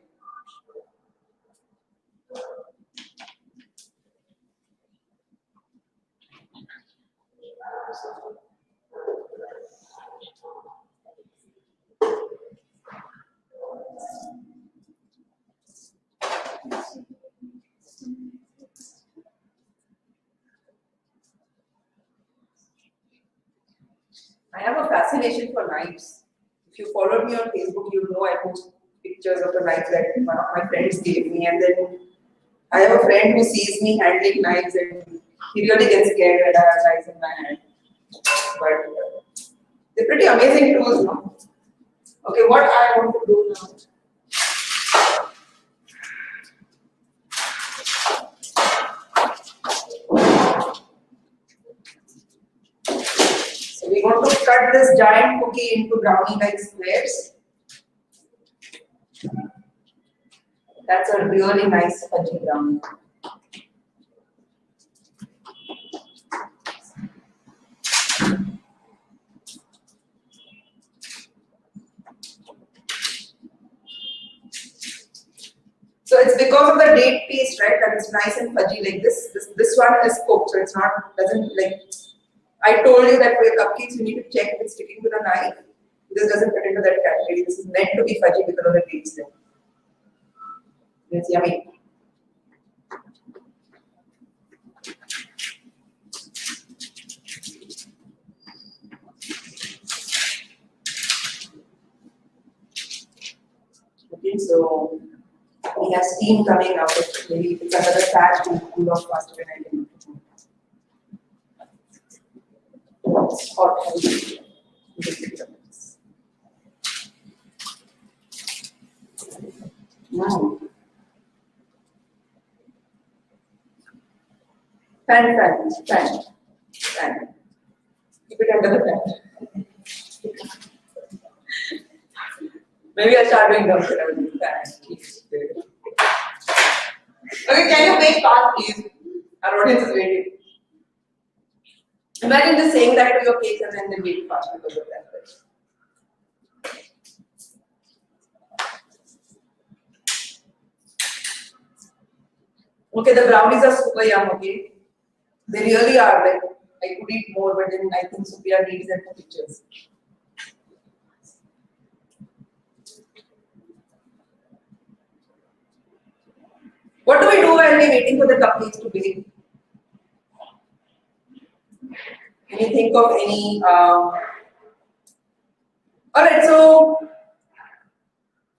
Speaker 1: I have a fascination for knives. If you followed me on Facebook, you know I post pictures of the knives that one of my friends gave me, and then I have a friend who sees me handling knives and he really gets scared when I have knives in my hand. But they're pretty amazing tools, no? Okay, what I want to do now. So we want to cut this giant cookie into brownie-like squares. That's a really nice fudgy brownie. So it's because of the date paste, right, that it's nice and fudgy like this. This one is cooked, so it's not, doesn't like, I told you that for cupcakes you need to check if it's sticking to the knife. This doesn't fit into that category. This is meant to be fudgy because of the dates there. It's yummy. Okay, so we have steam coming out. Maybe if it's another fat, it will cool off faster than I can. It's hot. Wow. Fan. Keep it under the fan. Maybe I'll start doing that. Okay, can you make fast, please? Our audience is waiting. Imagine just saying that to your cakes and then they make fast because of that. Okay, the brownies are super yum, okay? They really are. Like, I could eat more, but then I think Supriya needs them for pictures. What do we do while we're waiting for the cupcakes to bake? Can you think of any? Alright, so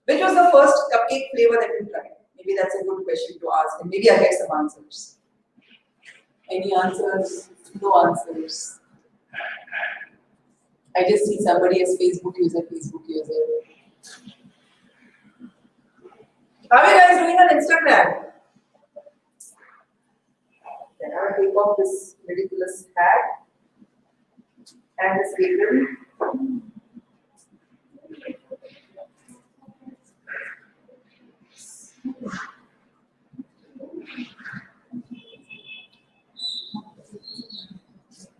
Speaker 1: which was the first cupcake flavor that you tried? Maybe that's a good question to ask, and maybe I'll get some answers. Any answers? No answers. I just see somebody as Facebook user. How are you guys doing on Instagram? Then I will take off this ridiculous hat and this apron.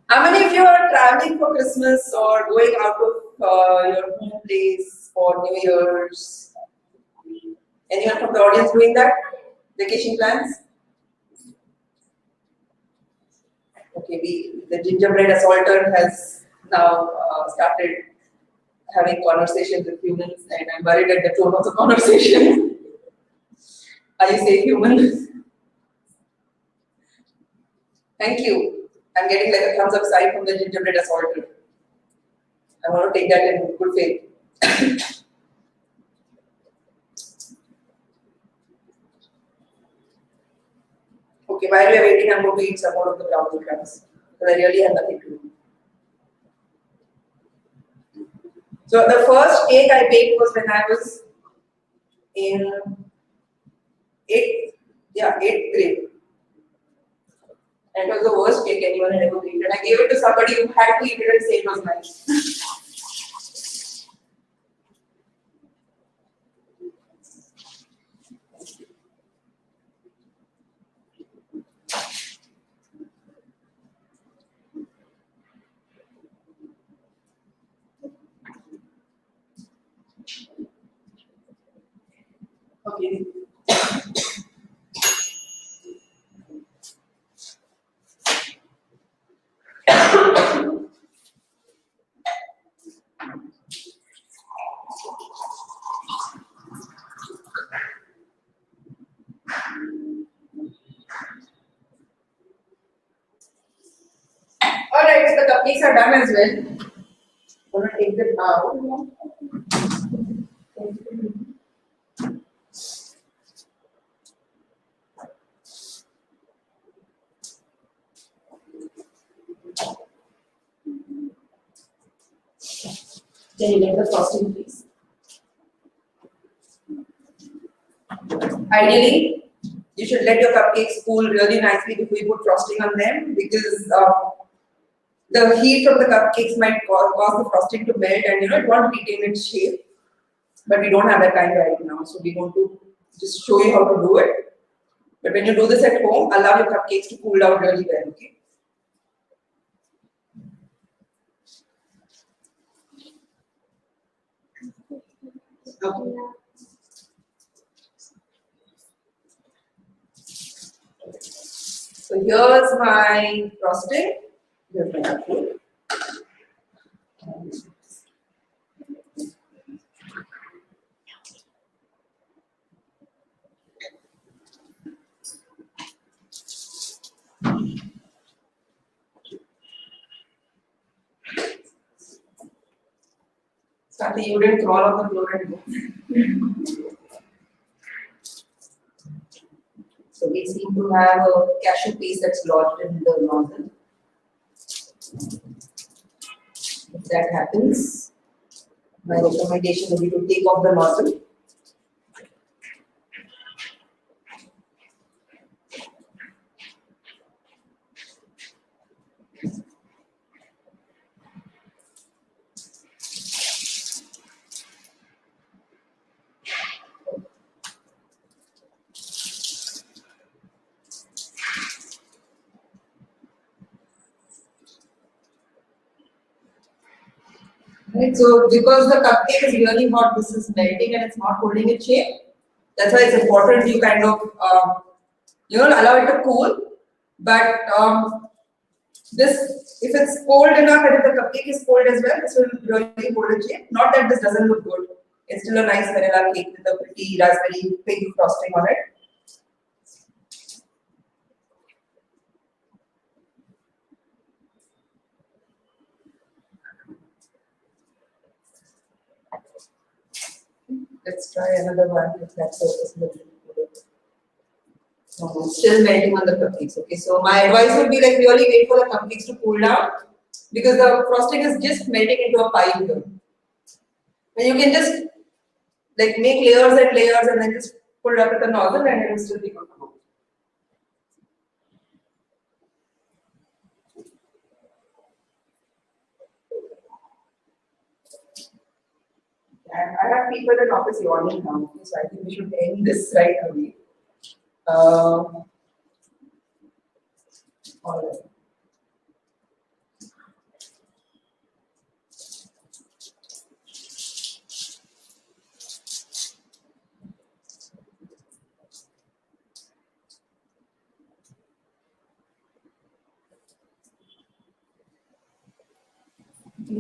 Speaker 1: How many of you are traveling for Christmas or going out of your home place for New Year's? Anyone from the audience doing that? Vacation plans? Okay, the gingerbread assaulter has now started having conversations with humans, and I'm worried at the tone of the conversation. Are you safe, human? Thank you. I'm getting like a thumbs up sign from the gingerbread assaulter. I want to take that in good faith. Okay, while we are waiting, I'm going to eat some more of the brownie crumbs because I really have nothing to do. So the first cake I baked was when I was in 8th grade. And it was the worst cake anyone had ever eaten. I gave it to somebody who had to eat it and say it was nice. Okay. Alright, so the cupcakes are done as well. I'm gonna take them out. Can you make the frosting, please? Ideally, you should let your cupcakes cool really nicely before you put frosting on them, because the heat from the cupcakes might cause the frosting to melt, and it won't retain its shape. But we don't have that kind right now, so we want to just show you how to do it. But when you do this at home, allow your cupcakes to cool down really well, okay? Okay. So here's my frosting. Here's my cupcake. Swati, you didn't crawl on the floor and go. So we seem to have a cashew piece that's lodged in the nozzle. If that happens, my recommendation would be to take off the nozzle. Right, so because the cupcake is really hot, this is melting and it's not holding its shape. That's why it's important you kind of allow it to cool. But this, if it's cold enough and if the cupcake is cold as well, this will really hold its shape. Not that this doesn't look good. It's still a nice vanilla cake with a pretty raspberry pink frosting on it. Let's try another one if that surface looks good. Still melting on the cupcakes. Okay, so my advice would be like really wait for the cupcakes to cool down, because the frosting is just melting into a pile here. And you can just like make layers and layers and then just pull it up with the nozzle and it will still be good to go. And I have people in office yawning now, so I think we should end this right away. All right.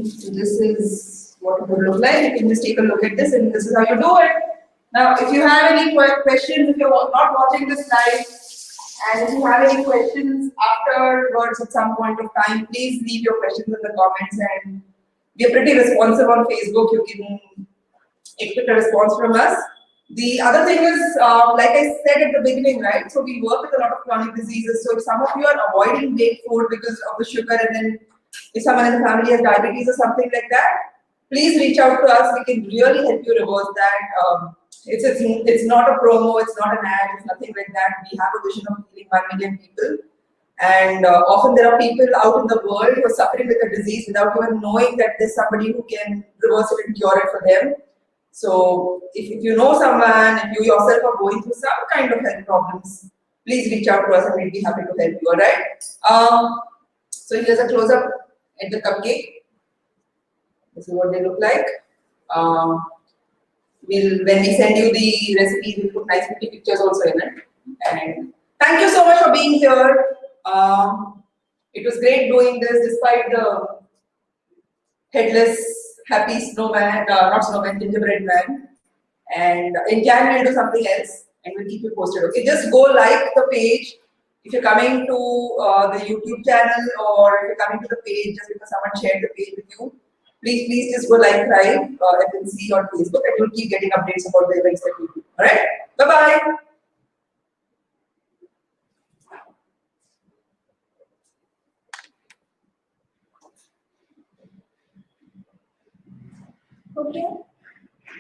Speaker 1: So this is what it would look like. You can just take a look at this, and this is how you do it. Now, if you have any questions, if you're not watching this live, and if you have any questions afterwards at some point of time, please leave your questions in the comments, and we are pretty responsive on Facebook. You can expect a response from us. The other thing is, like I said at the beginning, right? So we work with a lot of chronic diseases. So if some of you are avoiding baked food because of the sugar, and then if someone in the family has diabetes or something like that, please reach out to us. We can really help you reverse that. It's not a promo, it's not an ad, it's nothing like that. We have a vision of healing 1 million people, And often there are people out in the world who are suffering with a disease without even knowing that there's somebody who can reverse it and cure it for them. So if you know someone, if you yourself are going through some kind of health problems, please reach out to us and we'll be happy to help you, alright? So here's a close-up at the cupcake. This is what they look like. When we send you the recipes, we'll put nice pretty pictures also in it. And thank you so much for being here. It was great doing this despite the headless, happy snowman, not snowman, gingerbread man. And in Jan, we'll do something else and we'll keep you posted. Okay, just go like the page. If you're coming to the YouTube channel or if you're coming to the page just because someone shared the page with you, please just go like Thrive FNC on Facebook and you'll keep getting updates about the events that we do. Alright? Bye-bye. Okay.